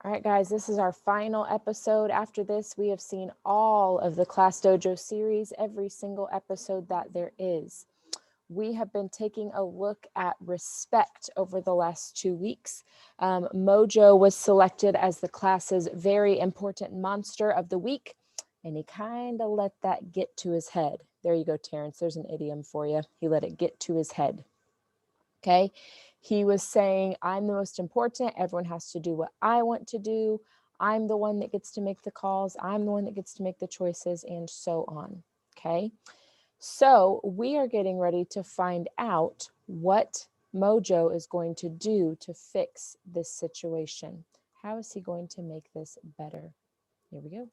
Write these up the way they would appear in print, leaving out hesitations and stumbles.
All right, guys, this is our final episode. After this, we have seen all of the Class Dojo series, every single episode that there is. We have been taking a look at respect over the last 2 weeks. Mojo was selected as the class's very important monster of the week, and he kind of let that get to his head. There you go, Terrence. There's an idiom for you. He let it get to his head. Okay. He was saying, I'm the most important. Everyone has to do what I want to do. I'm the one that gets to make the calls. I'm the one that gets to make the choices, and so on. Okay. So we are getting ready to find out what Mojo is going to do to fix this situation. How is he going to make this better? Here we go.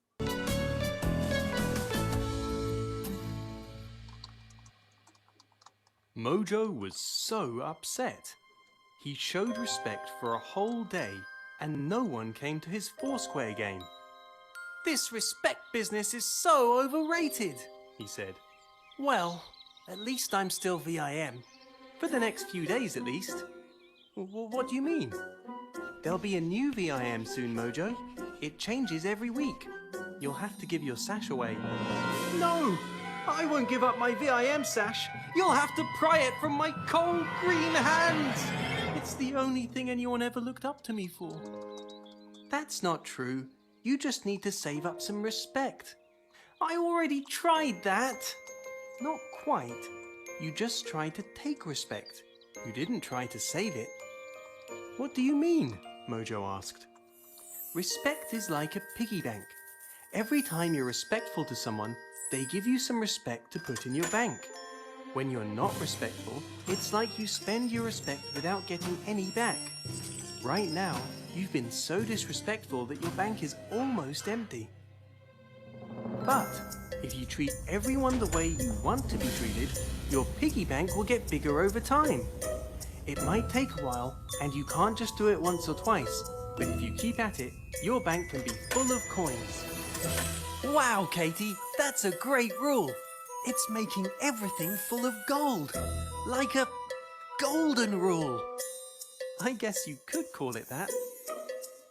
Mojo was so upset. He showed respect for a whole day and no one came to his Foursquare game. "This respect business is so overrated," he said. "Well, at least I'm still VIM. For the next few days at least." What do you mean?" "There'll be a new VIM soon, Mojo. It changes every week. You'll have to give your sash away." "No! I won't give up my VIM sash. You'll have to pry it from my cold green hands. It's the only thing anyone ever looked up to me for." "That's not true. You just need to save up some respect." "I already tried that." "Not quite. You just tried to take respect. You didn't try to save it." "What do you mean?" Mojo asked. "Respect is like a piggy bank. Every time you're respectful to someone, they give you some respect to put in your bank. When you're not respectful, it's like you spend your respect without getting any back. Right now, you've been so disrespectful that your bank is almost empty. But if you treat everyone the way you want to be treated, your piggy bank will get bigger over time. It might take a while, and you can't just do it once or twice, but if you keep at it, your bank can be full of coins." "Wow, Katie, that's a great rule. It's making everything full of gold, like a golden rule." "I guess you could call it that."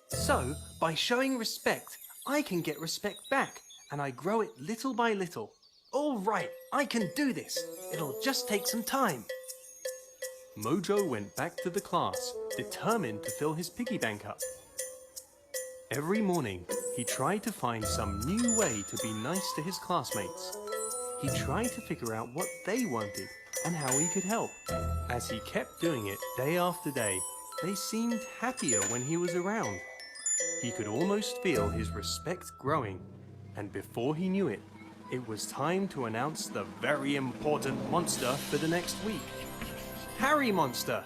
"So, by showing respect, I can get respect back, and I grow it little by little. All right, I can do this. It'll just take some time." Mojo went back to the class, determined to fill his piggy bank up. Every morning, he tried to find some new way to be nice to his classmates. He tried to figure out what they wanted and how he could help. As he kept doing it day after day, they seemed happier when he was around. He could almost feel his respect growing, and before he knew it, it was time to announce the very important monster for the next week. Harry Monster!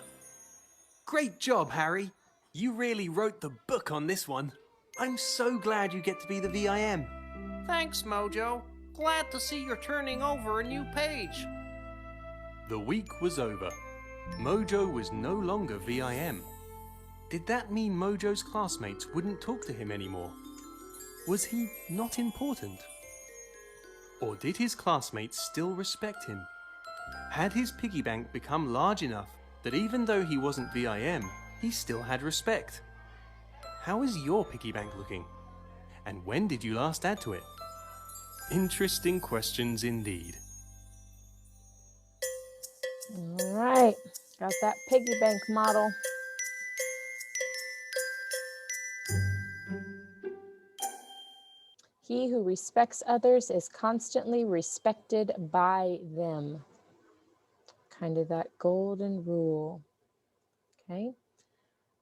Great job, Harry! You really wrote the book on this one. I'm so glad you get to be the VIM. Thanks, Mojo. Glad to see you're turning over a new page. The week was over. Mojo was no longer VIM. Did that mean Mojo's classmates wouldn't talk to him anymore? Was he not important? Or did his classmates still respect him? Had his piggy bank become large enough that even though he wasn't VIM, he still had respect? How is your piggy bank looking? And when did you last add to it? Interesting questions indeed. All right, got that piggy bank model. He who respects others is constantly respected by them. Kind of that golden rule. Okay.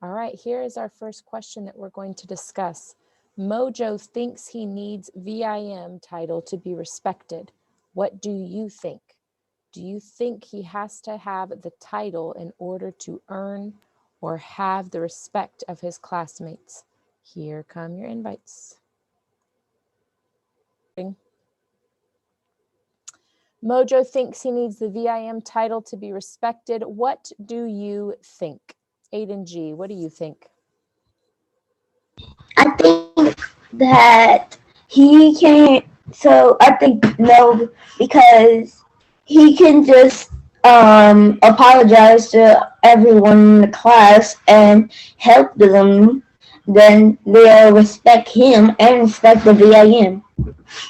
All right, here is our first question that we're going to discuss. Mojo thinks he needs VIM title to be respected. What do you think? Do you think he has to have the title in order to earn or have the respect of his classmates? Here come your invites. Mojo thinks he needs the VIM title to be respected. What do you think? Aiden G, what do you think? I think that he can, so I think no, because he can just apologize to everyone in the class and help them then they'll respect him and respect the VIM.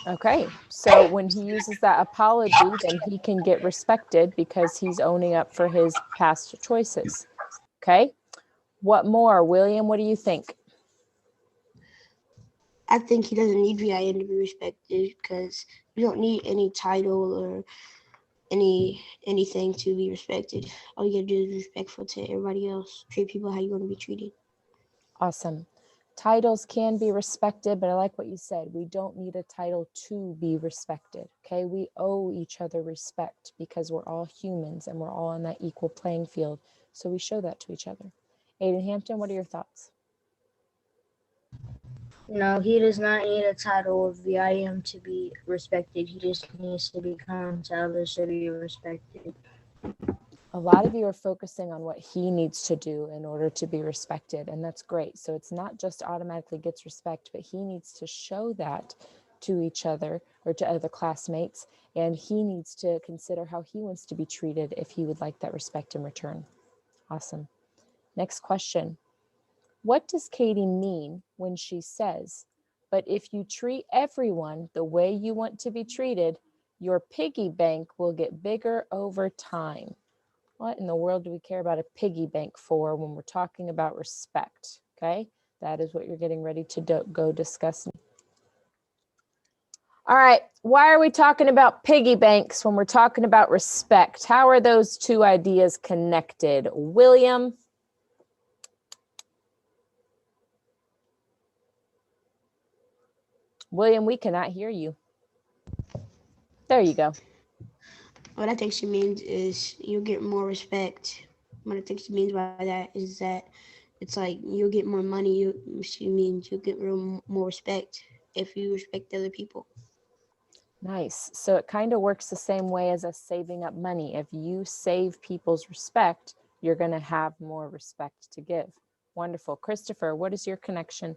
Okay, so when he uses that apology, then he can get respected because he's owning up for his past choices. Okay, what more? William, what do you think? I think he doesn't need VIN to be respected because you don't need any title or anything to be respected. All you gotta do is be respectful to everybody else. Treat people how you want to be treated. Awesome. Titles can be respected, but I like what you said. We don't need a title to be respected. Okay, we owe each other respect because we're all humans and we're all on that equal playing field. So we show that to each other. Aiden Hampton, what are your thoughts? No, he does not need a title of VIM to be respected. He just needs to be kind to others to be respected. A lot of you are focusing on what he needs to do in order to be respected, and that's great. So it's not just automatically gets respect, but he needs to show that to each other or to other classmates, and he needs to consider how he wants to be treated if he would like that respect in return. Awesome. Next question. What does Katie mean when she says, "But if you treat everyone the way you want to be treated, your piggy bank will get bigger over time"? What in the world do we care about a piggy bank for when we're talking about respect? Okay, that is what you're getting ready to go discuss. All right, why are we talking about piggy banks when we're talking about respect? How are those two ideas connected? William? William, we cannot hear you. There you go. What I think she means is you'll get more respect. What I think she means by that is that it's like you'll get more money. She means you'll get more respect if you respect other people. Nice. So it kind of works the same way as us saving up money. If you save people's respect, you're going to have more respect to give. Wonderful. Christopher, what is your connection?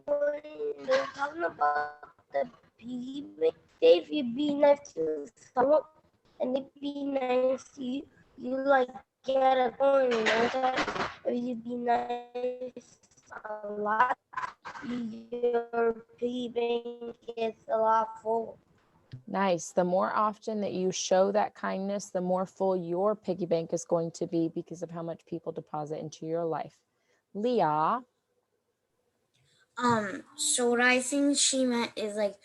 When they're talking about the piggy bank, Dave, you'd be nice to someone and they'd be nice to you. You like get a coin, you know that? If you be nice a lot, your piggy bank gets a lot full. Nice. The more often that you show that kindness, the more full your piggy bank is going to be because of how much people deposit into your life. Leah? So what I think she meant is like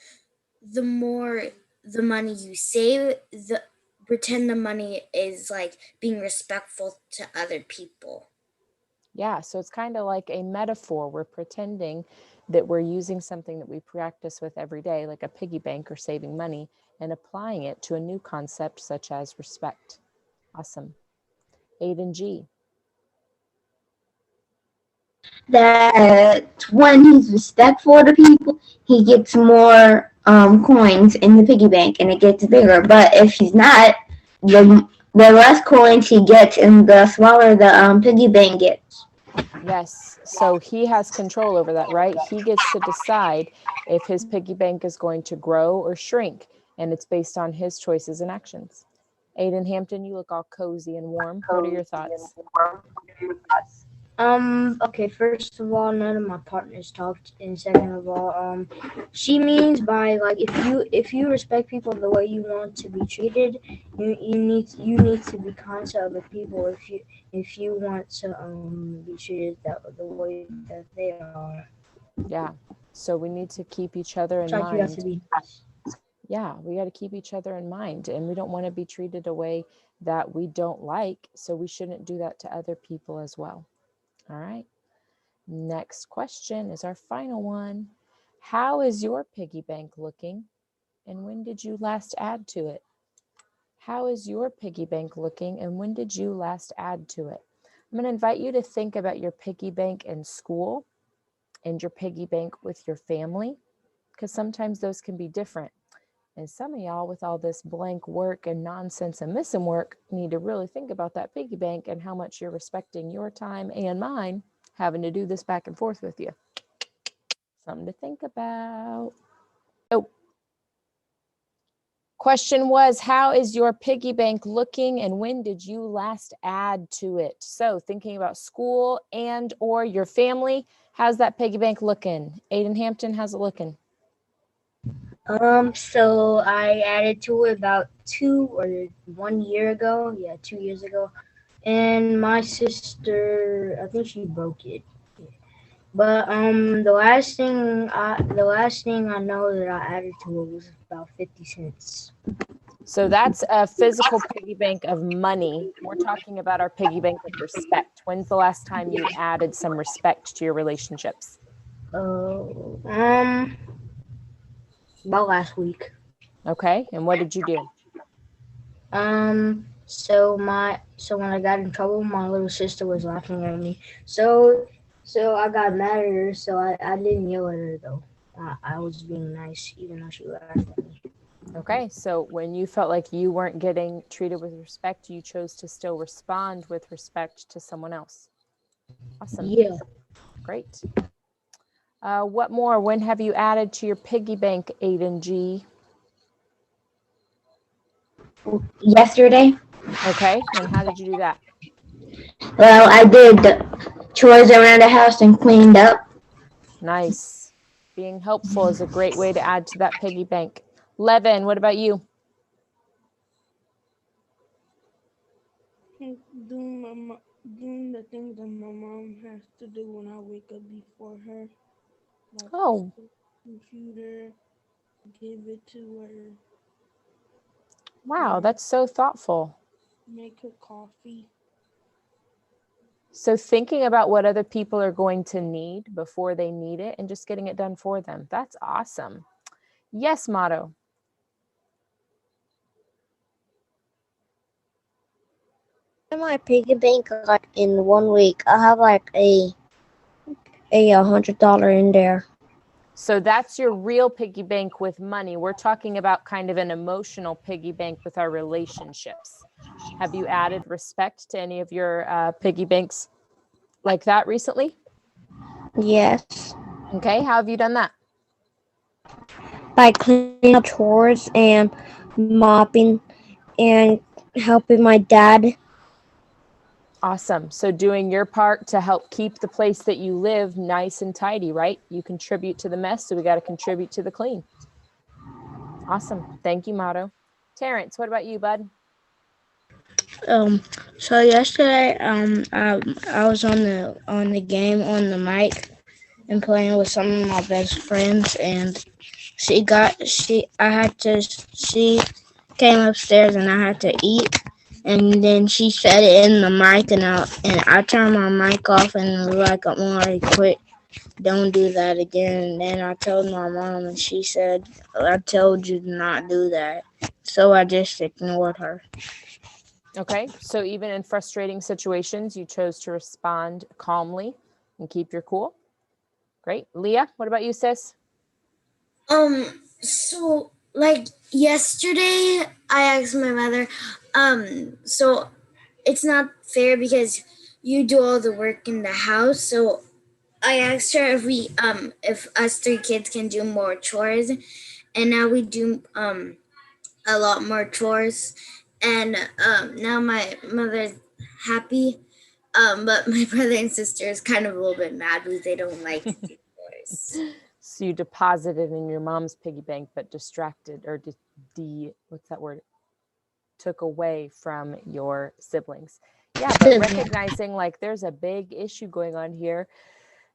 the more the money you save, the pretend the money is like being respectful to other people. Yeah, so it's kind of like a metaphor. We're pretending that we're using something that we practice with every day, like a piggy bank or saving money, and applying it to a new concept such as respect. Awesome. Aiden G. That when he's respectful to people, he gets more coins in the piggy bank and it gets bigger. But if he's not, the less coins he gets and the smaller the piggy bank gets. Yes, so he has control over that, right? He gets to decide if his piggy bank is going to grow or shrink, and it's based on his choices and actions. Aiden Hampton, you look all cozy and warm. What are your thoughts? Okay, first of all, none of my partners talked, and second of all, she means by like if you respect people the way you want to be treated, you need to be kind to other people if you want to be treated the way that they are. Yeah, so we need to keep each other in It's like you have mind. to be Yeah, we got to keep each other in mind, and we don't want to be treated a way that we don't like, so we shouldn't do that to other people as well. All right. Next question is our final one. How is your piggy bank looking, and when did you last add to it? How is your piggy bank looking, and when did you last add to it? I'm going to invite you to think about your piggy bank in school and your piggy bank with your family, because sometimes those can be different. And some of y'all with all this blank work and nonsense and missing work need to really think about that piggy bank and how much you're respecting your time and mine having to do this back and forth with you. Something to think about. Oh, Question was, how is your piggy bank looking and when did you last add to it? So thinking about school and or your family, how's that piggy bank looking? Aiden Hampton, how's it looking? So I added to it about 1 year ago. Yeah, 2 years ago. And my sister, I think she broke it. But the last thing I know that I added to it was about 50 cents. So that's a physical piggy bank of money. We're talking about our piggy bank of respect. When's the last time you added some respect to your relationships? Oh, about last week. Okay, and what did you do? So when I got in trouble, my little sister was laughing at me. So I got mad at her. So I didn't yell at her though. I was being nice, even though she laughed at me. Okay, so when you felt like you weren't getting treated with respect, you chose to still respond with respect to someone else. Awesome. Yeah. Great. What more? When have you added to your piggy bank, Aiden G? Yesterday, Okay, and how did you do that? well, I did the chores around the house and cleaned up. Nice. Being helpful is a great way to add to that piggy bank. Levin, what about you? Doing the things that my mom has to do when I wake up before her, like Oh, fix the computer, give it to her, wow, and that's so thoughtful. make her coffee. So thinking about what other people are going to need before they need it and just getting it done for them. That's awesome. Yes, Motto. In my piggy bank, like in 1 week, I have like a $100 in there. So that's your real piggy bank with money. We're talking about kind of an emotional piggy bank with our relationships. Have you added respect to any of your piggy banks like that recently? Yes, Okay, how have you done that? by cleaning up chores and mopping and helping my dad. Awesome. So doing your part to help keep the place that you live nice and tidy, right? You contribute to the mess, so we got to contribute to the clean. Awesome. Thank you, Motto. Terrence, what about you, bud? So yesterday, I was on the game on the mic and playing with some of my best friends, and she came upstairs and I had to eat, and then she said it in the mic, and I turned my mic off and was like, I'm already quit. Don't do that again. And then I told my mom, and she said, I told you to not do that. So I just ignored her. Okay, so even in frustrating situations, you chose to respond calmly and keep your cool. Great. Leah, what about you, sis? So like yesterday I asked my mother, so it's not fair because you do all the work in the house. So I asked her if us three kids can do more chores, and now we do a lot more chores, and now my mother's happy. But my brother and sister is kind of a little bit mad because they don't like to do chores. So you deposited in your mom's piggy bank, but distracted or what's that word? Took away from your siblings. Yeah, but recognizing like there's a big issue going on here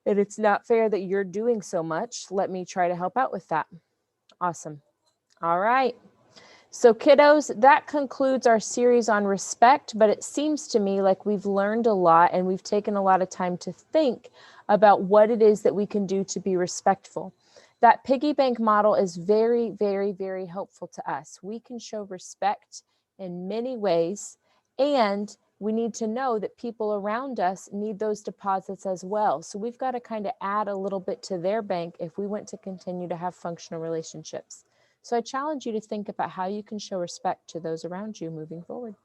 and it's not fair that you're doing so much. Let me try to help out with that. Awesome. All right. So kiddos, that concludes our series on respect, but it seems to me like we've learned a lot and we've taken a lot of time to think about what it is that we can do to be respectful. That piggy bank model is very, very, very helpful to us. We can show respect in many ways, and we need to know that people around us need those deposits as well. So we've got to kind of add a little bit to their bank if we want to continue to have functional relationships. So I challenge you to think about how you can show respect to those around you moving forward.